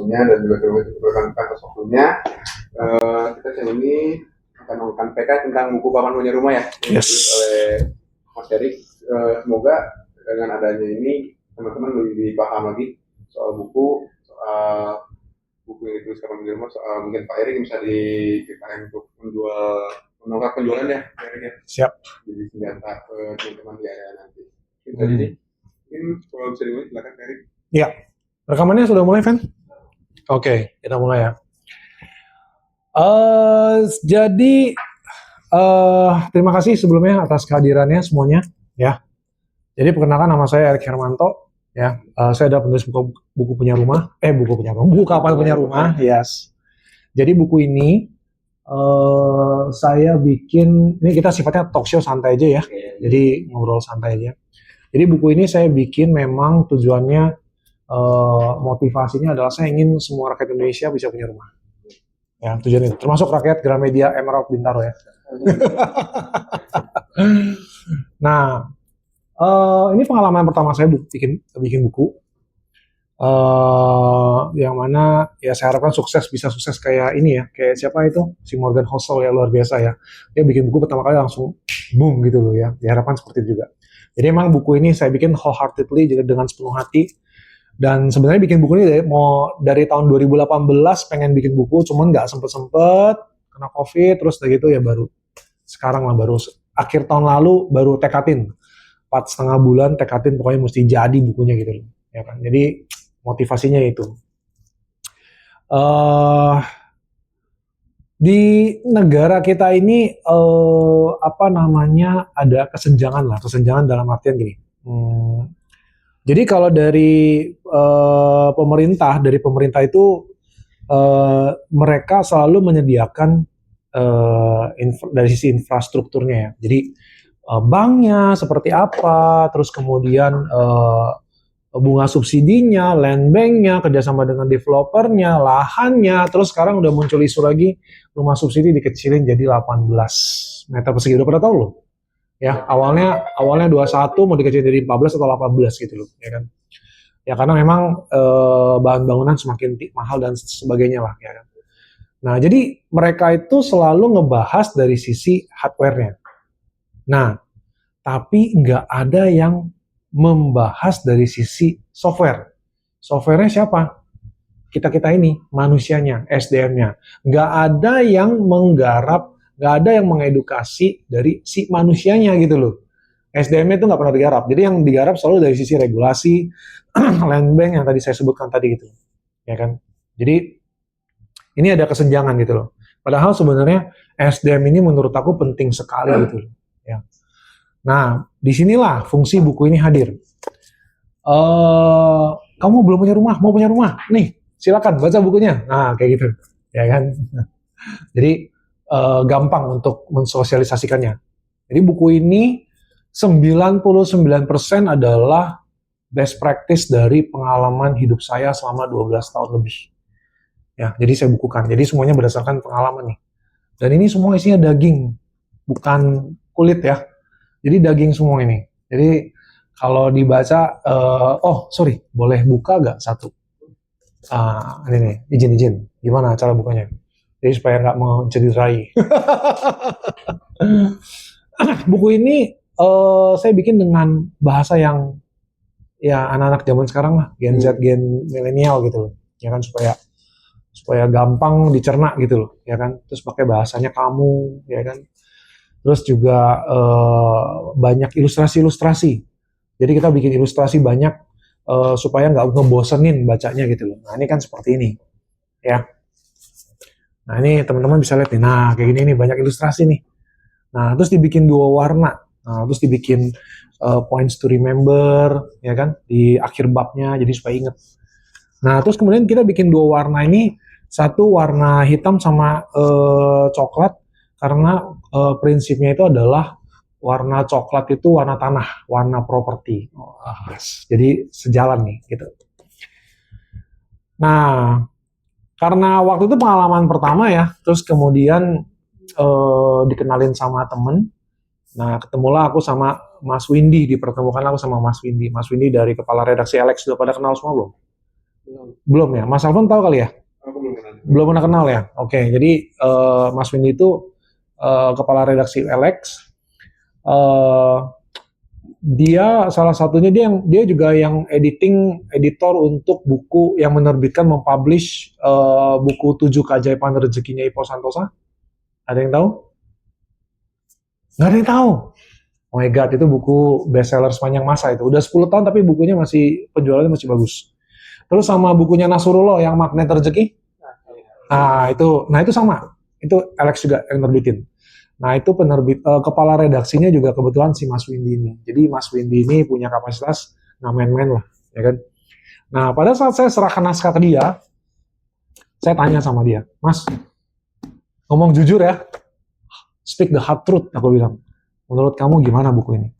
kostumnya dan juga rekan-rekan kostumnya. Kita kali ini akan melakukan PK tentang buku Paman Punya Rumah ya, yang ditulis oleh Mas Erik. Semoga dengan adanya ini teman-teman lebih paham lagi soal buku yang ditulis Paman Punya Rumah. Mungkin Pak Erik bisa diceritain untuk menolak penjualan ya, Pak Erik ya. Siap. Jadi senjata teman-teman di area nanti. Mungkin kalau bisa dimulai silakan Pak Erik. Ya, rekamannya sudah mulai, Fen? Oke, kita mulai ya. Jadi terima kasih sebelumnya atas kehadirannya semuanya ya. Jadi perkenalkan, nama saya Erik Hermanto ya. Saya adalah penulis buku punya rumah, buku Kapal Punya Rumah, yes. Jadi buku ini saya bikin, ini kita sifatnya talk show santai aja ya. Jadi ngobrol santai aja. Jadi buku ini saya bikin memang tujuannya, motivasinya adalah saya ingin semua rakyat Indonesia bisa punya rumah. Ya, tujuan itu. Termasuk rakyat Gramedia Emerald Bintaro ya. Nah, ini pengalaman pertama saya bikin buku. Yang mana ya saya harapkan bisa sukses kayak ini ya. Kayak siapa itu? Si Morgan Housel ya, luar biasa ya. Dia bikin buku pertama kali langsung boom gitu loh ya. Diharapkan seperti itu juga. Jadi emang buku ini saya bikin wholeheartedly, juga dengan sepenuh hati. Dan sebenarnya bikin buku ini dari tahun 2018 pengen bikin buku, cuman nggak sempet kena COVID, terus udah gitu ya baru sekarang lah, baru akhir tahun lalu baru tekatin 4,5 bulan tekatin pokoknya mesti jadi bukunya gitu loh, ya kan. Jadi motivasinya itu. Di negara kita ini ada kesenjangan dalam artian gini. Jadi kalau dari pemerintah itu mereka selalu menyediakan dari sisi infrastrukturnya ya. Jadi banknya seperti apa, terus kemudian bunga subsidinya, land banknya, kerjasama dengan developernya, lahannya, terus sekarang udah muncul isu lagi rumah subsidi dikecilin jadi 18 meter persegi. Udah pada tahu loh. Ya, awalnya 21 mau dikecilin dari 14 atau 18 gitu loh, ya kan. Ya karena memang bahan bangunan semakin mahal dan sebagainya lah, ya kan. Nah, jadi mereka itu selalu ngebahas dari sisi hardware-nya. Nah, tapi nggak ada yang membahas dari sisi software. Software-nya siapa? Kita ini, manusianya, SDM-nya. Nggak ada yang menggarap, nggak ada yang mengedukasi dari si manusianya gitu loh. SDM-nya itu nggak pernah digarap. Jadi yang digarap selalu dari sisi regulasi, land bank yang tadi saya sebutkan tadi gitu, ya kan. Jadi ini ada kesenjangan gitu loh. Padahal sebenarnya SDM ini menurut aku penting sekali gitu loh. Ya. Nah, disinilah fungsi buku ini hadir. Kamu belum punya rumah, mau punya rumah? Nih, silakan baca bukunya. Nah, kayak gitu, ya kan. Jadi gampang untuk mensosialisasikannya. Jadi buku ini 99% adalah best practice dari pengalaman hidup saya selama 12 tahun lebih. Ya, jadi saya bukukan. Jadi semuanya berdasarkan pengalaman nih. Dan ini semua isinya daging, bukan kulit ya. Jadi daging semua ini. Jadi kalau dibaca, boleh buka nggak satu? Ini nih, izin. Gimana cara bukanya? Jadi supaya nggak mencederai. Buku ini saya bikin dengan bahasa yang ya anak-anak zaman sekarang lah, Gen Z, Gen milenial gitu loh, ya kan, supaya gampang dicerna gitu loh, ya kan. Terus pakai bahasanya kamu, ya kan. Terus juga banyak ilustrasi. Jadi kita bikin ilustrasi banyak supaya nggak ngebosenin bacanya gitu loh. Nah ini kan seperti ini, ya. Nah ini teman-teman bisa lihat nih, nah kayak gini nih, banyak ilustrasi nih. Nah terus dibikin 2 warna, nah terus dibikin points to remember, ya kan, di akhir babnya, jadi supaya inget. Nah terus kemudian kita bikin 2 warna ini, satu warna hitam sama coklat, karena prinsipnya itu adalah warna coklat itu warna tanah, warna properti. Jadi sejalan nih gitu. Nah, karena waktu itu pengalaman pertama ya, terus kemudian dikenalin sama temen. Nah, ketemulah aku sama Mas Windy, dipertemukan aku sama Mas Windy. Mas Windy dari kepala redaksi Alex, sudah pada kenal semua belum? Belum ya? Mas Alvan tahu kali ya? Aku belum kenal. Belum pernah kenal ya? Oke, jadi Mas Windy itu kepala redaksi LX. Eh, dia salah satunya dia juga yang editor untuk buku yang menerbitkan mempublish buku 7 keajaiban rezekinya Ipo Santosa. Ada yang tahu? Nggak ada yang tahu. Oh my god, itu buku bestseller sepanjang masa itu. Udah 10 tahun tapi bukunya masih penjualannya masih bagus. Terus sama bukunya Nasrullah yang Magnet Rezeki. Nah, itu sama. Itu Alex juga yang nerbitin. Nah, itu kepala redaksinya juga kebetulan si Mas Windy ini. Jadi Mas Windy ini punya kapasitas nggak main-main lah, ya kan. Nah, pada saat saya serahkan naskah ke dia, saya tanya sama dia, Mas, ngomong jujur ya, speak the hard truth, aku bilang. Menurut kamu gimana buku ini?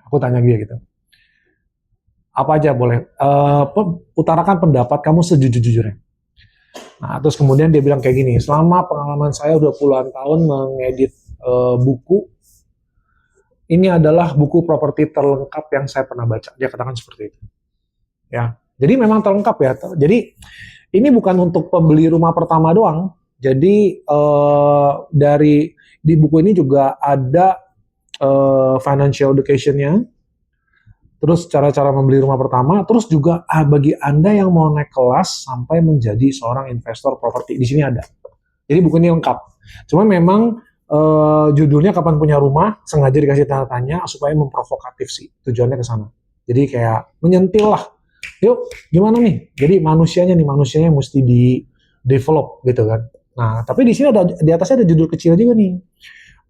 Aku tanya dia gitu. Apa aja boleh, utarakan pendapat kamu sejujur-jujurnya. Nah, terus kemudian dia bilang kayak gini, selama pengalaman saya udah puluhan tahun mengedit buku, ini adalah buku properti terlengkap yang saya pernah baca. Dia katakan seperti itu. Ya, jadi memang terlengkap ya. Jadi ini bukan untuk pembeli rumah pertama doang. Jadi di buku ini juga ada financial education-nya, terus cara-cara membeli rumah pertama, terus juga bagi Anda yang mau naik kelas sampai menjadi seorang investor properti, di sini ada. Jadi buku ini lengkap. Cuma memang judulnya Kapan Punya Rumah, sengaja dikasih tanda tanya supaya memprovokatif sih, tujuannya ke sana. Jadi kayak menyentil lah. Yuk, gimana nih? Jadi manusianya mesti di develop gitu kan. Nah, tapi di sini di atasnya ada judul kecil juga nih.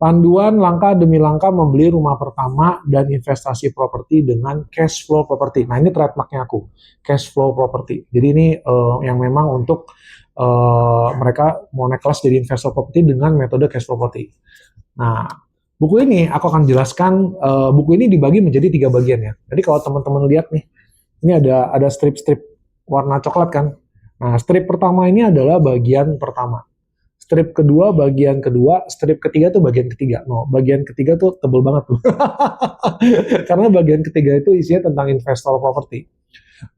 Panduan langkah demi langkah membeli rumah pertama dan investasi properti dengan cash flow properti. Nah, ini trademarknya aku, cash flow properti. Jadi ini yang memang untuk mereka mau naik kelas jadi investor properti dengan metode cash flow properti. Nah, buku ini aku akan jelaskan, buku ini dibagi menjadi 3 bagian ya. Jadi kalau teman-teman lihat nih, ini ada strip-strip warna coklat kan. Nah, strip pertama ini adalah bagian pertama. Strip kedua bagian kedua, strip ketiga tuh bagian ketiga. No, bagian ketiga tuh tebel banget tuh. Karena bagian ketiga itu isinya tentang investor properti.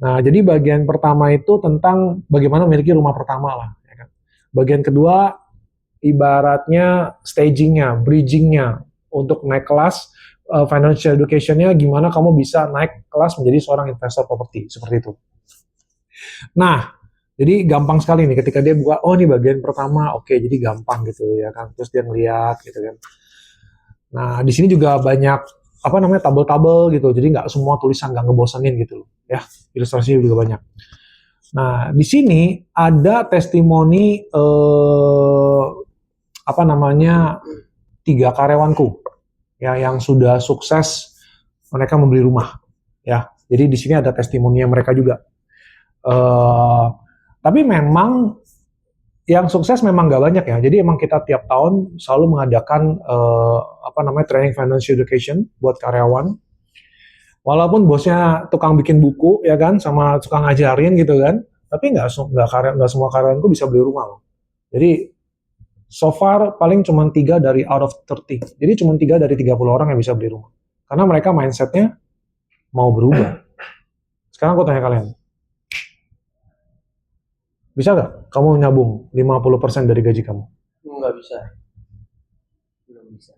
Nah, jadi bagian pertama itu tentang bagaimana memiliki rumah pertama lah. Ya kan? Bagian kedua ibaratnya stagingnya, bridgingnya untuk naik kelas, financial education-nya gimana kamu bisa naik kelas menjadi seorang investor properti, seperti itu. Nah, jadi gampang sekali nih ketika dia buka, oh ini bagian pertama, oke, jadi gampang gitu ya kan. Terus dia ngeliat gitu kan. Nah, di sini juga banyak tabel-tabel gitu. Jadi nggak semua tulisan nggak ngebosenin gitu loh, ya. Ilustrasinya juga banyak. Nah, di sini ada testimoni 3 karyawanku ya yang sudah sukses mereka membeli rumah, ya. Jadi di sini ada testimoni mereka juga. Tapi memang yang sukses memang nggak banyak ya. Jadi emang kita tiap tahun selalu mengadakan training financial education buat karyawan. Walaupun bosnya tukang bikin buku ya kan, sama tukang ngajarin gitu kan. Tapi nggak semua karyawanku bisa beli rumah loh. Jadi so far paling cuma 3 dari out of 30. Jadi cuma 3 dari 30 orang yang bisa beli rumah. Karena mereka mindsetnya mau berubah. Sekarang aku tanya kalian. Bisa nggak kamu nyabung 50% dari gaji kamu? Nggak bisa. Belum bisa.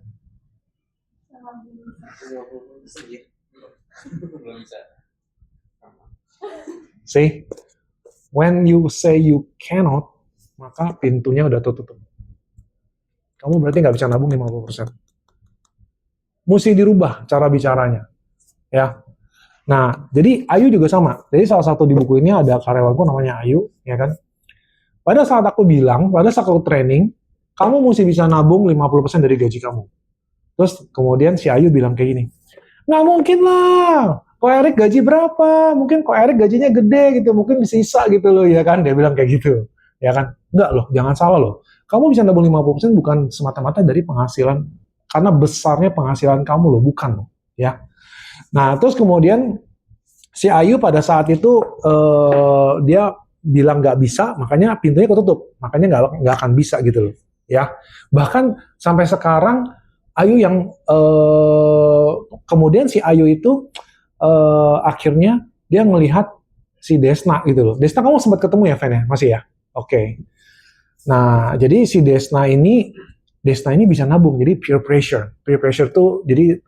Belum bisa. See, when you say you cannot, maka pintunya udah tutup. Kamu berarti nggak bisa nabung 50%. Mesti dirubah cara bicaranya. Ya. Nah, jadi Ayu juga sama. Jadi salah satu di buku ini ada karyawanku namanya Ayu, ya kan? Pada saat aku training, kamu mesti bisa nabung 50% dari gaji kamu. Terus kemudian si Ayu bilang kayak gini, nggak mungkin lah, kok Erik gaji berapa? Mungkin kok Erik gajinya gede gitu, mungkin sisa gitu loh, ya kan? Dia bilang kayak gitu, ya kan? Enggak loh, jangan salah loh. Kamu bisa nabung 50% bukan semata-mata dari penghasilan, karena besarnya penghasilan kamu loh, bukan loh, ya. Nah, terus kemudian si Ayu pada saat itu dia bilang nggak bisa, makanya pintunya ketutup, makanya nggak akan bisa gitu loh, ya. Bahkan sampai sekarang Ayu yang kemudian si Ayu itu akhirnya dia melihat si Desna gitu loh. Desna kamu sempat ketemu ya, Fen ya? Masih ya? Oke. Nah, jadi si Desna ini bisa nabung. Jadi peer pressure. Peer pressure tuh jadi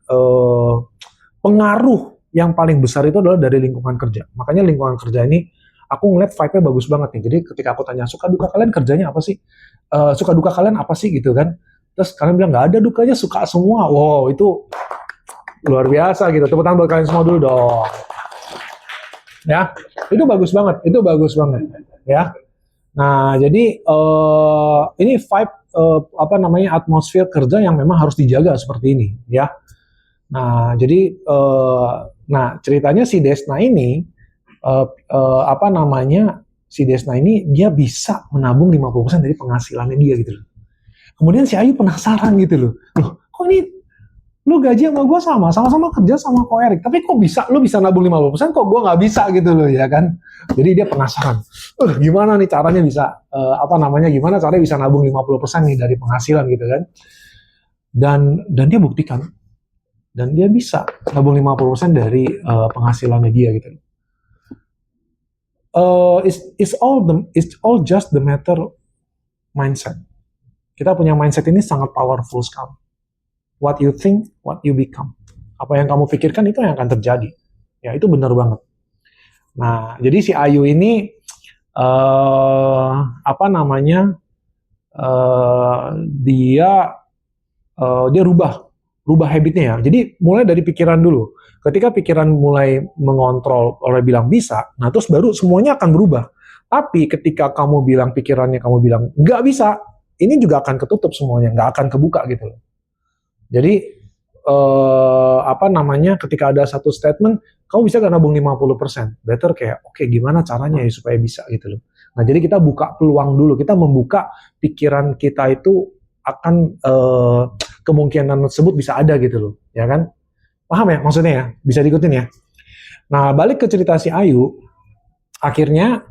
pengaruh yang paling besar itu adalah dari lingkungan kerja. Makanya lingkungan kerja ini aku ngeliat vibe-nya bagus banget nih. Jadi ketika aku tanya suka duka kalian kerjanya apa sih? Suka duka kalian apa sih gitu kan? Terus kalian bilang nggak ada dukanya, suka semua. Wow, itu luar biasa gitu. Tepuk tangan buat kalian semua dulu dong. Ya, itu bagus banget. Itu bagus banget. Ya. Nah, jadi ini vibe atmosfer kerja yang memang harus dijaga seperti ini, ya. Nah, jadi ceritanya si Desna ini si Desna ini dia bisa menabung 50% dari penghasilannya dia gitu loh. Kemudian si Ayu penasaran gitu loh. Loh, kok ini lu gaji sama gue sama-sama kerja sama Ko Erik, tapi kok lu bisa nabung 50%, kok gue nggak bisa gitu loh, ya kan? Jadi dia penasaran, gimana nih caranya bisa, gimana caranya bisa nabung 50% nih dari penghasilan gitu kan? Dan dia buktikan, dan dia bisa nabung 50% dari penghasilannya dia gitu. It's all just the matter mindset. Kita punya mindset ini sangat powerful sekali. What you think, what you become. Apa yang kamu pikirkan itu yang akan terjadi. Ya, itu benar banget. Nah, jadi si Ayu ini dia rubah habitnya ya. Jadi mulai dari pikiran dulu. Ketika pikiran mulai mengontrol, oleh bilang bisa, nah terus baru semuanya akan berubah. Tapi ketika pikirannya kamu bilang nggak bisa, ini juga akan ketutup semuanya, nggak akan kebuka gitu loh. Jadi ketika ada satu statement, kamu bisa gak nabung 50%? Better kayak, oke, gimana caranya ya supaya bisa gitu loh. Nah, jadi kita buka peluang dulu, kita membuka pikiran kita itu akan kemungkinan tersebut bisa ada gitu loh, ya kan? Paham ya maksudnya ya? Bisa diikutin ya? Nah, balik ke cerita si Ayu, akhirnya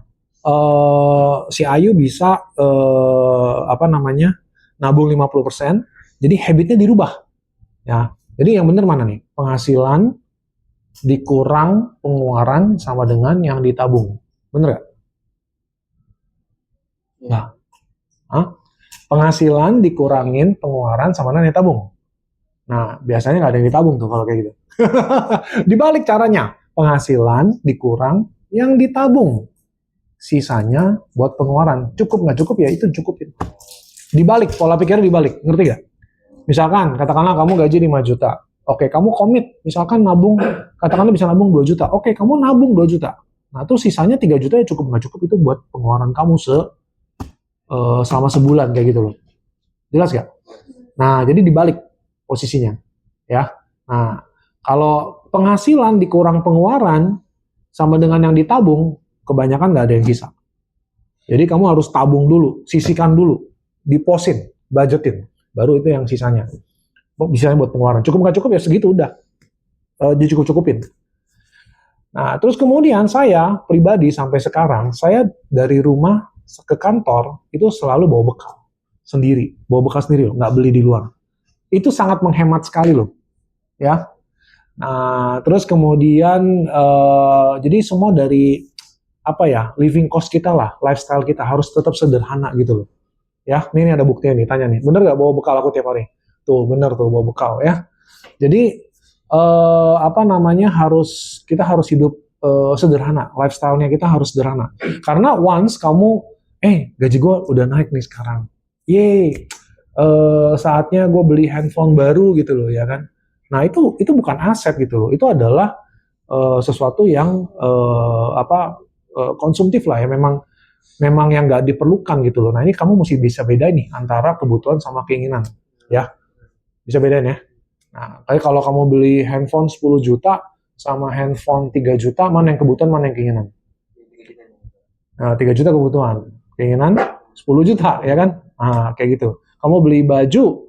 si Ayu bisa nabung 50%, jadi habitnya dirubah. Ya, jadi yang benar mana nih? Penghasilan dikurang pengeluaran sama dengan yang ditabung. Bener gak? Nah, penghasilan dikurangin pengeluaran sama dengan yang ditabung. Nah, biasanya nggak ada yang ditabung tuh kalau kayak gitu. Dibalik caranya, penghasilan dikurang yang ditabung. Sisanya buat pengeluaran. Cukup nggak cukup ya itu cukupin. Dibalik, pola pikirnya dibalik. Ngerti gak? Misalkan, katakanlah kamu gaji 5 juta. Oke, kamu komit. Misalkan nabung, katakanlah bisa nabung 2 juta. Oke, kamu nabung 2 juta. Nah, terus sisanya 3 juta ya cukup nggak cukup itu buat pengeluaran kamu selama sebulan kayak gitu loh. Jelas gak? Nah, jadi dibalik posisinya. Ya. Nah, kalau penghasilan dikurang pengeluaran sama dengan yang ditabung, kebanyakan nggak ada yang bisa. Jadi kamu harus tabung dulu, sisihkan dulu, diposin, budgetin. Baru itu yang sisanya. Bisanya buat pengeluaran. Cukup nggak cukup ya segitu udah. Dicukup-cukupin. Nah, terus kemudian saya pribadi sampai sekarang, saya dari rumah ke kantor itu selalu bawa bekal sendiri. Bawa bekal sendiri loh, nggak beli di luar. Itu sangat menghemat sekali loh. Ya. Nah, terus kemudian jadi semua dari living cost kita lah, lifestyle kita harus tetap sederhana gitu loh. Ya, ini ada buktinya nih, tanya nih, bener gak bawa bekal aku tiap hari? Tuh, bener tuh bawa bekal ya. Jadi kita harus hidup sederhana, lifestyle-nya kita harus sederhana. Karena once kamu, gaji gue udah naik nih sekarang, saatnya gue beli handphone baru gitu loh, ya kan? Nah itu bukan aset gitu loh, itu adalah sesuatu yang konsumtif lah ya, memang yang nggak diperlukan gitu loh. Nah ini kamu mesti bisa bedain nih antara kebutuhan sama keinginan, ya. Bisa bedain ya. Nah, kalau kamu beli handphone 10 juta sama handphone 3 juta, mana yang kebutuhan, mana yang keinginan? Nah, 3 juta kebutuhan, keinginan 10 juta, ya kan? Nah, kayak gitu. Kamu beli baju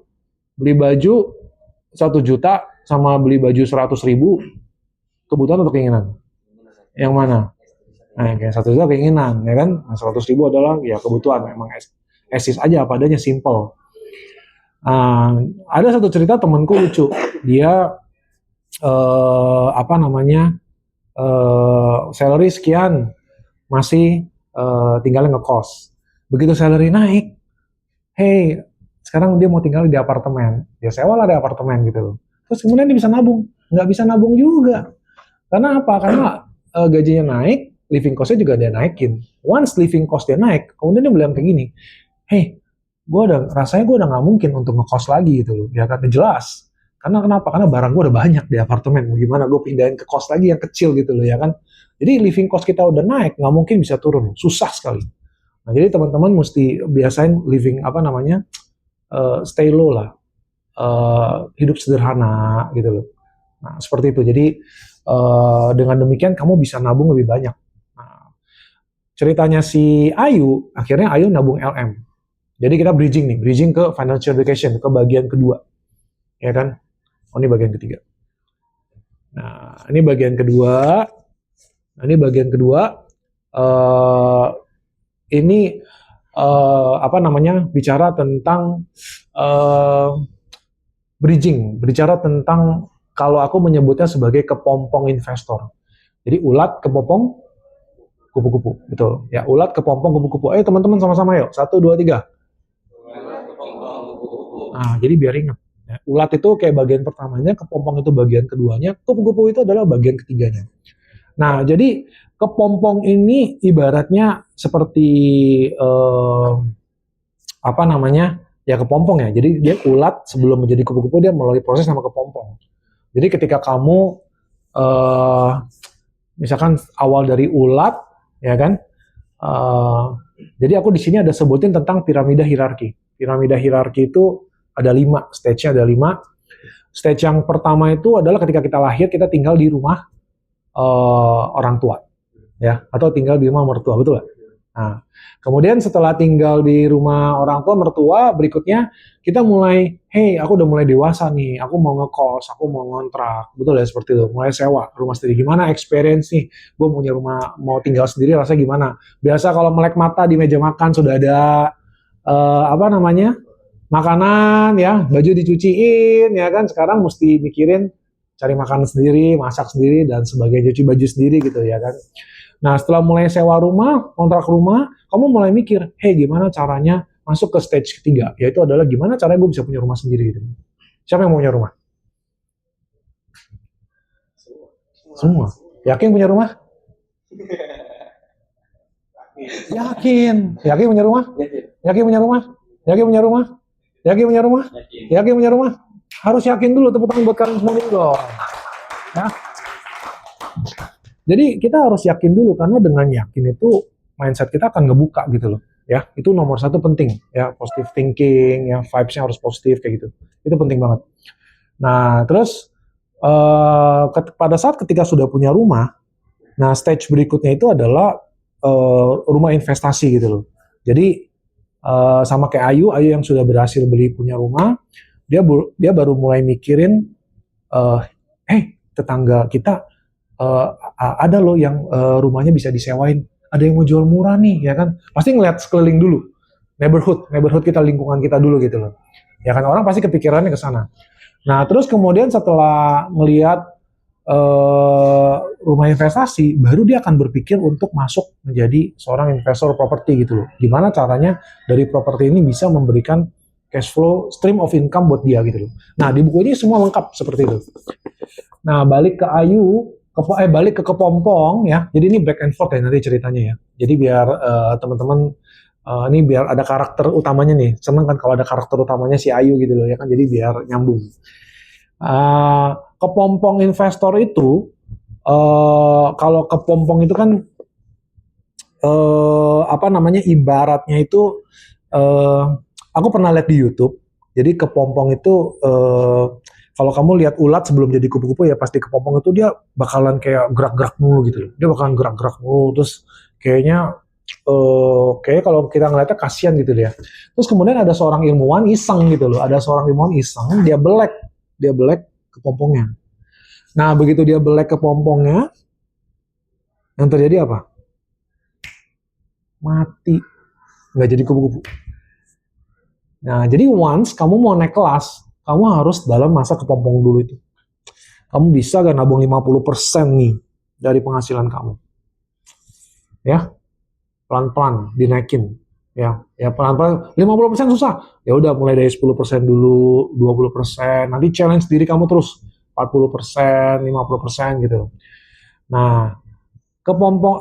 1 juta sama beli baju 100.000, kebutuhan atau keinginan? Yang mana? Nah, kayak 1 juta keinginan, ya kan? Nah, 100.000 adalah ya kebutuhan, memang eksis aja apa adanya, simple. Ada satu cerita temanku lucu, dia salary sekian, masih tinggalnya ngekos. Begitu salary naik, hey, sekarang dia mau tinggal di apartemen, dia sewa lah di apartemen gitu loh. Terus kemudian dia bisa nabung, nggak bisa nabung juga. Karena apa? Karena gajinya naik, living cost-nya juga dia naikin. Once living cost dia naik, kemudian dia bilang kayak gini, hey, rasanya gue udah nggak mungkin untuk ngekos lagi gitu loh. Ya kan jelas. Karena kenapa? Karena barang gue udah banyak di apartemen. Mau gimana gue pindahin ke kos lagi yang kecil gitu loh ya kan. Jadi living cost kita udah naik, nggak mungkin bisa turun. Susah sekali. Nah, jadi teman-teman mesti biasain living stay low lah, hidup sederhana gitu loh. Nah, seperti itu. Jadi dengan demikian kamu bisa nabung lebih banyak. Nah, ceritanya si Ayu, akhirnya Ayu nabung LM. Jadi kita bridging ke financial education, ke bagian kedua, ya kan? Oh, ini bagian ketiga. Nah, ini bagian kedua. Ini bicara tentang bridging, bicara tentang kalau aku menyebutnya sebagai kepompong investor. Jadi ulat kepompong kupu-kupu, betul. Ya, ulat kepompong kupu-kupu. Ayo teman-teman sama-sama yuk. 1, 2, 3. Nah, jadi biar ingat. Ya, ulat itu kayak bagian pertamanya, kepompong itu bagian keduanya, kupu-kupu itu adalah bagian ketiganya. Nah, jadi kepompong ini ibaratnya seperti ya kepompong ya. Jadi dia ulat sebelum menjadi kupu-kupu dia melalui proses sama kepompong. Jadi ketika kamu misalkan awal dari ulat, ya kan? Jadi aku di sini ada sebutin tentang piramida hierarki. Piramida hierarki itu ada 5, stage-nya ada 5. Stage yang pertama itu adalah ketika kita lahir, kita tinggal di rumah orang tua, ya, atau tinggal di rumah mertua, betul nggak? Nah, kemudian setelah tinggal di rumah orang tua mertua, berikutnya kita mulai, hey, aku udah mulai dewasa nih, aku mau ngekos, aku mau ngontrak, betul ya seperti itu, mulai sewa rumah sendiri. Gimana experience nih? Gue punya rumah, mau tinggal sendiri, rasanya gimana? Biasa kalau melek mata di meja makan sudah ada makanan ya, baju dicuciin ya kan. Sekarang mesti mikirin cari makan sendiri, masak sendiri dan sebagainya, cuci baju sendiri gitu ya kan. Nah, setelah mulai sewa rumah, kontrak rumah, kamu mulai mikir, hey, gimana caranya masuk ke stage ketiga, yaitu adalah gimana caranya gue bisa punya rumah sendiri gitu. Siapa yang mau punya rumah? Semua. Yakin punya rumah? Yakin. Yakin punya rumah? Yakin punya rumah? Yakin punya rumah? Yakin punya rumah? Yakin punya rumah? Harus yakin dulu, tepuk tangan buat kalian semua dulu dong. Ya. Jadi kita harus yakin dulu, karena dengan yakin itu mindset kita akan ngebuka gitu loh. Ya, itu nomor 1 penting ya, positive thinking, ya vibes-nya harus positif kayak gitu. Itu penting banget. Nah, terus pada saat ketika sudah punya rumah, nah stage berikutnya itu adalah rumah investasi gitu loh. Jadi sama kayak Ayu yang sudah berhasil punya rumah, dia baru mulai mikirin, tetangga kita ada loh yang rumahnya bisa disewain, ada yang mau jual murah nih, ya kan? Pasti ngeliat sekeliling dulu, neighborhood kita, lingkungan kita dulu gitu loh. Ya kan, orang pasti kepikirannya ke sana. Nah, terus kemudian setelah melihat rumah investasi, baru dia akan berpikir untuk masuk menjadi seorang investor properti gitu loh. Gimana caranya dari properti ini bisa memberikan cash flow, stream of income buat dia gitu loh. Nah, di buku ini semua lengkap seperti itu. Nah, balik ke Ayu, balik ke kepompong ya. Jadi ini back and forth ya nanti ceritanya ya. Jadi biar teman-teman ini biar ada karakter utamanya nih. Seneng kan kalau ada karakter utamanya si Ayu gitu loh ya kan. Jadi biar nyambung. Kepompong investor itu kalau kepompong itu kan ibaratnya itu aku pernah lihat di YouTube. Jadi kepompong itu kalau kamu lihat ulat sebelum jadi kupu-kupu ya pasti kepompong itu dia bakalan kayak gerak-gerak mulu gitu loh. Dia bakalan gerak-gerak mulu, terus kayaknya kalau kita ngeliatnya kasihan gitu ya. Terus kemudian ada seorang ilmuwan iseng gitu loh. Ada seorang ilmuwan iseng, dia belek kepompongnya. Nah, begitu dia belek kepompongnya, yang terjadi apa? Mati. Nggak jadi kupu-kupu. Nah, jadi once kamu mau naik kelas, kamu harus dalam masa kepompong dulu itu. Kamu bisa gak nabung 50% nih dari penghasilan kamu? Ya, pelan-pelan dinaikin. Ya pelan-pelan 50% susah. Ya udah mulai dari 10% dulu, 20%, nanti challenge diri kamu terus 40%, 50% gitu. Nah, kepompong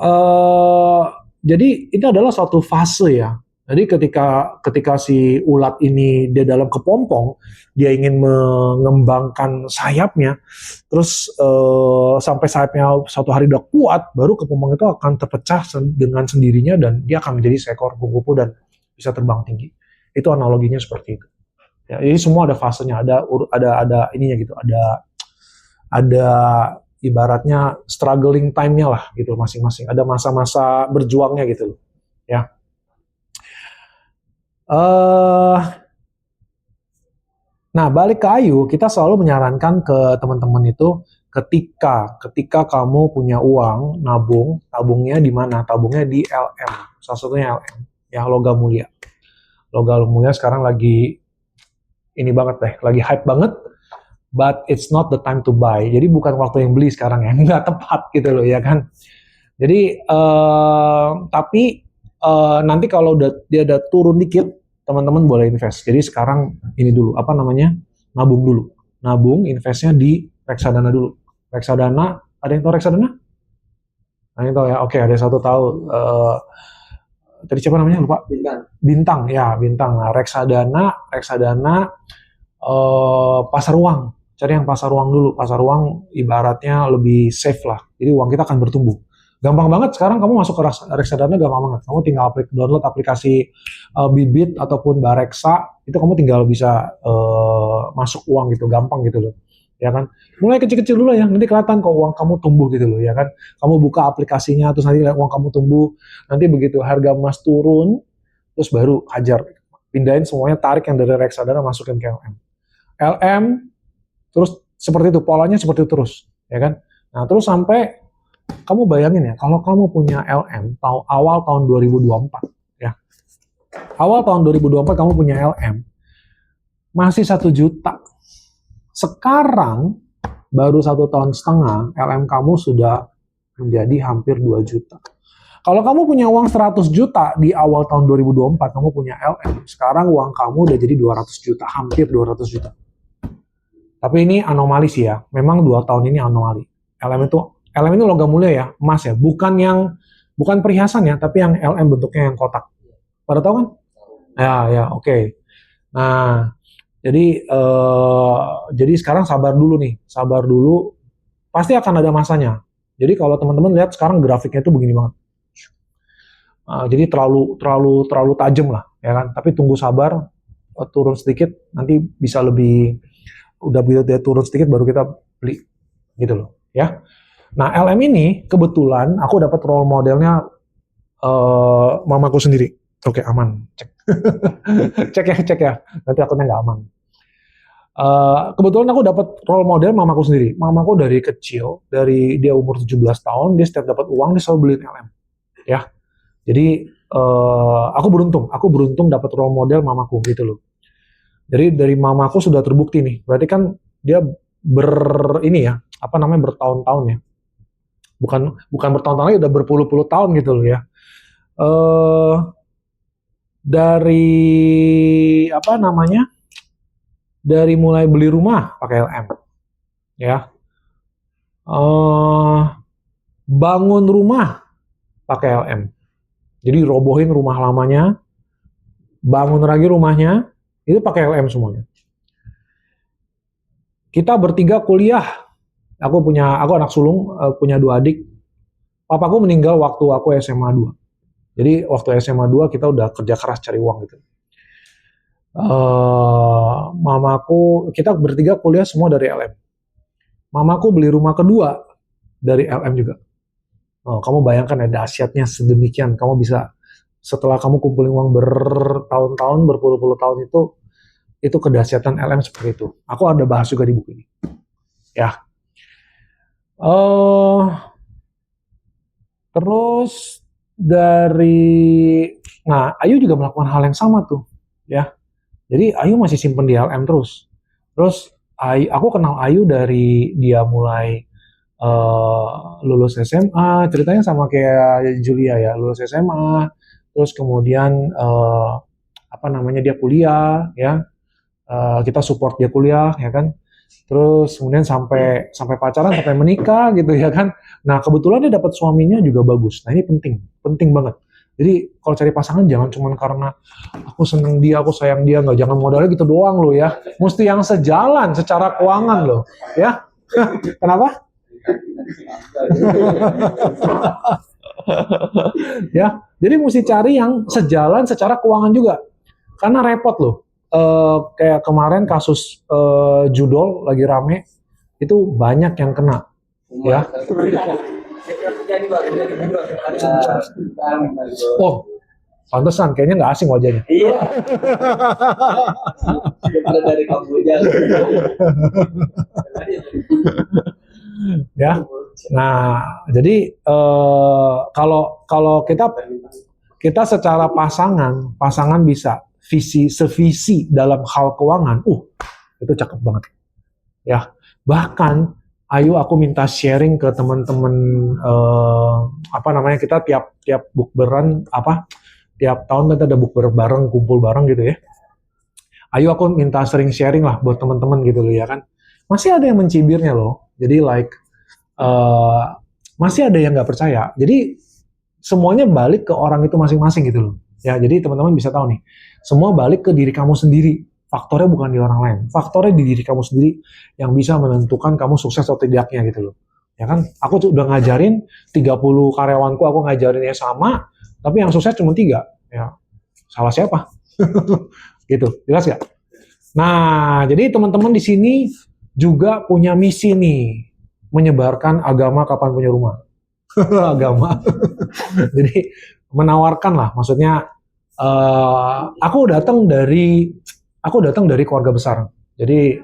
jadi itu adalah suatu fase ya. Jadi ketika si ulat ini dia dalam kepompong, dia ingin mengembangkan sayapnya, terus sampai sayapnya suatu hari udah kuat, baru kepompong itu akan terpecah dengan sendirinya dan dia akan menjadi seekor kupu-kupu dan bisa terbang tinggi. Itu analoginya seperti itu. Ya, jadi semua ada fasenya, ada ininya gitu, ada ibaratnya struggling time-nya lah gitu masing-masing. Ada masa-masa berjuangnya gitu loh. Ya. Nah, balik ke Ayu, kita selalu menyarankan ke teman-teman itu ketika kamu punya uang tabungnya di mana? Tabungnya di LM. Salah satunya LM, ya logam mulia. Logam mulia sekarang lagi ini banget deh, lagi hype banget. But it's not the time to buy. Jadi bukan waktu yang beli sekarang ya, nggak tepat gitu loh ya kan. Jadi tapi nanti kalau dia udah turun dikit, teman-teman boleh invest. Jadi sekarang ini dulu, nabung dulu. Nabung, investnya di reksadana dulu. Reksadana, ada yang tahu reksadana? Ada yang tahu ya? Oke, ada satu tahu. Tadi siapa namanya? Lupa. Bintang, ya Bintang. Nah, reksadana pasar uang. Cari yang pasar uang dulu. Pasar uang ibaratnya lebih safe lah. Jadi uang kita akan bertumbuh. Gampang banget sekarang kamu masuk ke reksadana, gampang banget. Kamu tinggal download aplikasi Bibit ataupun Bareksa, itu kamu tinggal bisa masuk uang gitu, gampang gitu loh. Ya kan? Mulai kecil-kecil dulu ya, nanti kelihatan kok uang kamu tumbuh gitu loh, ya kan? Kamu buka aplikasinya, terus nanti lihat uang kamu tumbuh. Nanti begitu harga emas turun, terus baru hajar. Pindahin semuanya, tarik yang dari reksadana, masukin ke LM. LM, terus seperti itu, polanya seperti itu terus, ya kan? Nah, terus sampai kamu bayangin ya, kalau kamu punya LM awal tahun 2024, ya. Awal tahun 2024 kamu punya LM, masih 1 juta. Sekarang, baru 1 tahun setengah, LM kamu sudah menjadi hampir 2 juta. Kalau kamu punya uang 100 juta di awal tahun 2024, kamu punya LM, sekarang uang kamu udah jadi 200 juta, hampir 200 juta. Tapi ini anomali sih ya, memang 2 tahun ini anomali. LM itu logam mulia ya, emas ya, bukan perhiasan ya, tapi yang LM bentuknya yang kotak. Pada tahu kan? Ya, oke. Nah, jadi sekarang sabar dulu nih, pasti akan ada masanya. Jadi kalau teman-teman lihat sekarang grafiknya itu begini banget. Jadi terlalu tajam lah, ya kan? Tapi tunggu sabar, turun sedikit, nanti bisa lebih, udah dia turun sedikit baru kita beli, gitu loh, ya. Nah, LM ini kebetulan aku dapat role modelnya mamaku sendiri. Oke, aman. Cek ya. Nanti akunnya nggak aman. Kebetulan aku dapat role model mamaku sendiri. Mamaku dari kecil, dari dia umur 17 tahun, dia setiap dapat uang dia selalu beliin LM. Ya. Jadi aku beruntung dapat role model mamaku gitu loh. Jadi dari mamaku sudah terbukti nih. Berarti kan dia bertahun-tahun ya. Bukan bertahun-tahun lagi, udah berpuluh-puluh tahun gitu loh ya. Dari mulai beli rumah pakai LM, ya. Bangun rumah pakai LM. Jadi robohin rumah lamanya, bangun lagi rumahnya, itu pakai LM semuanya. Kita bertiga kuliah. Aku anak sulung, punya 2 adik. Papaku meninggal waktu aku SMA 2. Jadi waktu SMA 2 kita udah kerja keras cari uang gitu. Mamaku, kita bertiga kuliah semua dari LM. Mamaku beli rumah kedua dari LM juga. Kamu bayangkan ya dahsyatnya sedemikian. Kamu bisa, setelah kamu kumpulin uang bertahun-tahun, berpuluh-puluh tahun itu kedahsyatan LM seperti itu. Aku ada bahas juga di buku ini. Ya. Terus Ayu juga melakukan hal yang sama tuh, ya. Jadi Ayu masih simpen di LM terus. Terus aku kenal Ayu dari dia mulai lulus SMA, ceritanya sama kayak Julia ya, lulus SMA, terus kemudian apa namanya dia kuliah ya, kita support dia kuliah ya kan, terus kemudian sampai sampai pacaran sampai menikah gitu ya kan. Nah kebetulan dia dapat suaminya juga bagus. Nah ini penting, penting banget. Jadi kalau cari pasangan jangan cuma karena aku seneng dia, aku sayang dia, nggak, jangan modalnya gitu doang loh ya. Mesti yang sejalan secara keuangan loh ya. Kenapa? Ya, jadi mesti cari yang sejalan secara keuangan juga. Karena repot loh. Kayak kemarin kasus judol lagi rame, itu banyak yang kena. Ya. Oh, pantesan kayaknya nggak asing wajahnya. Iya. Ada dari Kamboja. Ya. Nah, jadi kalau kita secara pasangan bisa sevisi dalam hal keuangan, itu cakep banget. Ya, bahkan ayo aku minta sharing ke teman-teman apa namanya, kita tiap bukberan tiap tahun kita ada bukber bareng, kumpul bareng gitu ya. Ayo aku minta sering sharing lah buat teman-teman gitu loh ya kan. Masih ada yang mencibirnya loh. Jadi masih ada yang nggak percaya. Jadi semuanya balik ke orang itu masing-masing gitu loh. Ya, jadi teman-teman bisa tahu nih, semua balik ke diri kamu sendiri. Faktornya bukan di orang lain. Faktornya di diri kamu sendiri yang bisa menentukan kamu sukses atau tidaknya gitu loh. Ya kan? Aku tuh udah ngajarin 30 karyawanku, aku ngajarinnya sama, tapi yang sukses cuma 3. Ya, salah siapa? Gitu. Jelas nggak? Nah, jadi teman-teman di sini juga punya misi nih, menyebarkan agama kapan punya rumah. Agama. Jadi menawarkan lah, maksudnya aku datang dari keluarga besar. Jadi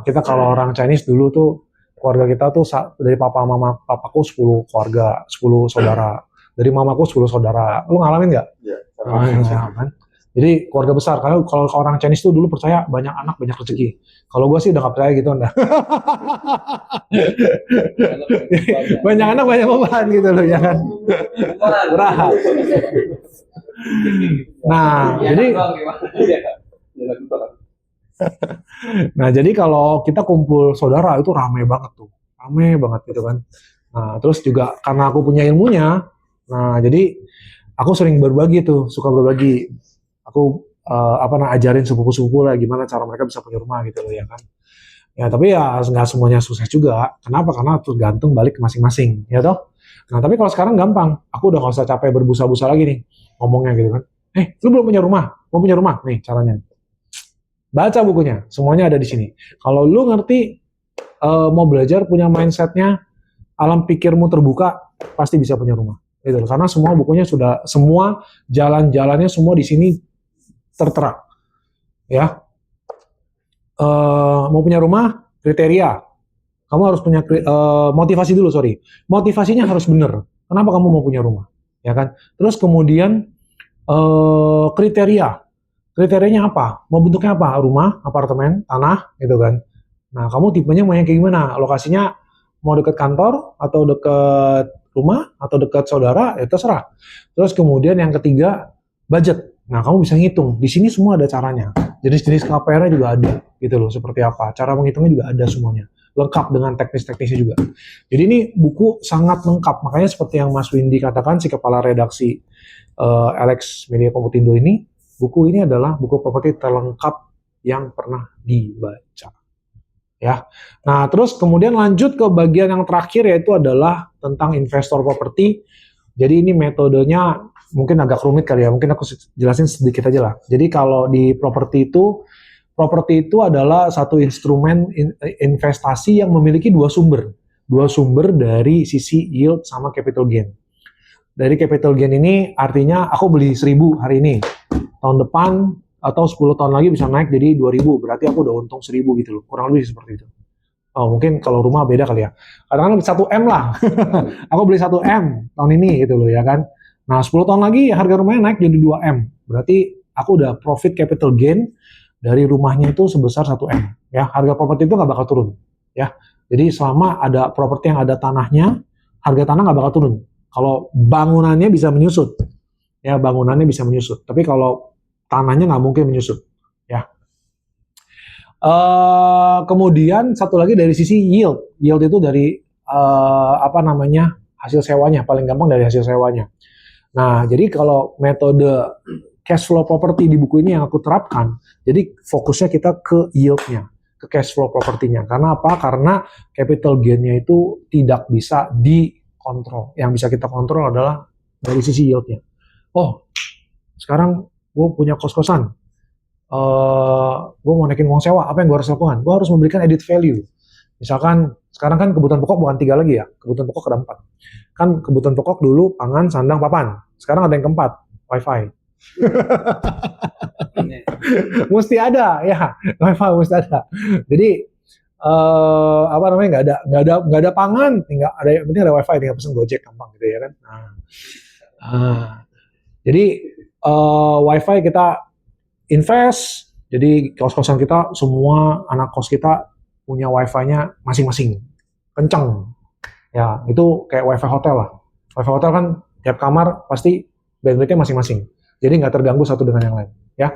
kita kalau orang Chinese dulu tuh, keluarga kita tuh dari papaku 10 keluarga, 10 saudara. Dari mamaku 10 saudara. Lu ngalamin nggak? Iya. Kan? Jadi keluarga besar. Karena kalau orang Chinese tuh dulu percaya banyak anak banyak rezeki. Kalau gue sih udah nggak percaya gitu, anda. Banyak anak banyak beban gitu loh ya kan. Murah. Nah, jadi kalau kita kumpul saudara itu rame banget tuh. Rame banget gitu kan. Nah, terus juga karena aku punya ilmunya, nah jadi aku sering berbagi tuh, suka berbagi. Aku ajarin sepupu-sepupu lah gimana cara mereka bisa punya rumah gitu loh ya kan. Ya tapi ya nggak semuanya sukses juga. Kenapa? Karena tergantung balik ke masing-masing, ya toh. Nah tapi kalau sekarang gampang, aku udah nggak usah capek berbusa-busa lagi nih ngomongnya gitu kan. Lu belum punya rumah, mau punya rumah? Nih caranya. Baca bukunya, semuanya ada di sini. Kalau lu ngerti mau belajar punya mindsetnya, alam pikirmu terbuka, pasti bisa punya rumah. Gitu. Karena semua bukunya sudah, semua jalan-jalannya semua di sini tertera. Ya. Mau punya rumah, kriteria. Kamu harus punya motivasi dulu, sorry. Motivasinya harus benar. Kenapa kamu mau punya rumah? Ya kan? Terus kemudian kriteria. Kriterianya apa? Mau bentuknya apa? Rumah, apartemen, tanah, gitu kan. Nah, kamu tipenya mau yang kayak gimana? Lokasinya mau dekat kantor atau dekat rumah atau dekat saudara, ya terserah. Terus kemudian yang ketiga, budget. Nah, kamu bisa ngitung. Di sini semua ada caranya. Jenis-jenis KPR-nya juga ada, gitu loh. Seperti apa? Cara menghitungnya juga ada semuanya. Lengkap dengan teknis-teknisnya juga. Jadi ini buku sangat lengkap. Makanya seperti yang Mas Windy katakan, si kepala redaksi Alex Media Komputindo ini, buku ini adalah buku properti terlengkap yang pernah dibaca. Ya. Nah, terus kemudian lanjut ke bagian yang terakhir, yaitu adalah tentang investor properti. Jadi ini metodenya mungkin agak rumit kali ya, mungkin aku jelasin sedikit aja lah. Jadi kalau di properti itu adalah satu instrumen investasi yang memiliki dua sumber dari sisi yield sama capital gain. Dari capital gain ini artinya aku beli 1.000 hari ini, tahun depan atau 10 tahun lagi bisa naik jadi 2.000, berarti aku udah untung 1.000 gitu loh, kurang lebih seperti itu. Mungkin kalau rumah beda kali ya, kadang-kadang 1M lah. Aku beli 1M tahun ini gitu loh ya kan. Nah 10 tahun lagi harga rumahnya naik jadi 2M, berarti aku udah profit capital gain dari rumahnya itu sebesar 1M. Ya, harga properti itu nggak bakal turun. Ya, Jadi selama ada properti yang ada tanahnya, harga tanah nggak bakal turun. Kalau bangunannya bisa menyusut, ya bangunannya bisa menyusut. Tapi kalau tanahnya nggak mungkin menyusut, ya. Kemudian satu lagi dari sisi yield. Yield itu dari hasil sewanya. Paling gampang dari hasil sewanya. Nah, jadi kalau metode cash flow property di buku ini yang aku terapkan, jadi fokusnya kita ke yield-nya, ke cash flow propertinya. Karena apa? Karena capital gain-nya itu tidak bisa dikontrol. Yang bisa kita kontrol adalah dari sisi yield-nya. Oh, sekarang gue punya kos-kosan. Gue mau naikin uang sewa, apa yang gue harus lakukan? Gue harus memberikan added value. Misalkan, sekarang kan kebutuhan pokok bukan 3 lagi ya, kebutuhan pokok ada 4. Kan kebutuhan pokok dulu, pangan, sandang, papan. Sekarang ada yang keempat, wifi. Mesti ada, ya, wifi mesti ada. Jadi, nggak ada pangan, tinggal ada, yang penting ada wifi, tinggal pesen Gojek, gampang gitu ya kan. Jadi, wifi kita invest, jadi kos-kosan kita semua anak kos kita punya wifi-nya masing-masing, kenceng. Ya, itu kayak wifi hotel lah. Wifi hotel kan tiap kamar pasti bandwidth-nya masing-masing. Jadi nggak terganggu satu dengan yang lain. Ya,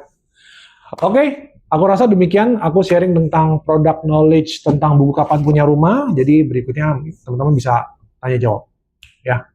oke. Aku rasa demikian. Aku sharing tentang product knowledge tentang buku kapan punya rumah. Jadi berikutnya teman-teman bisa tanya jawab. Ya.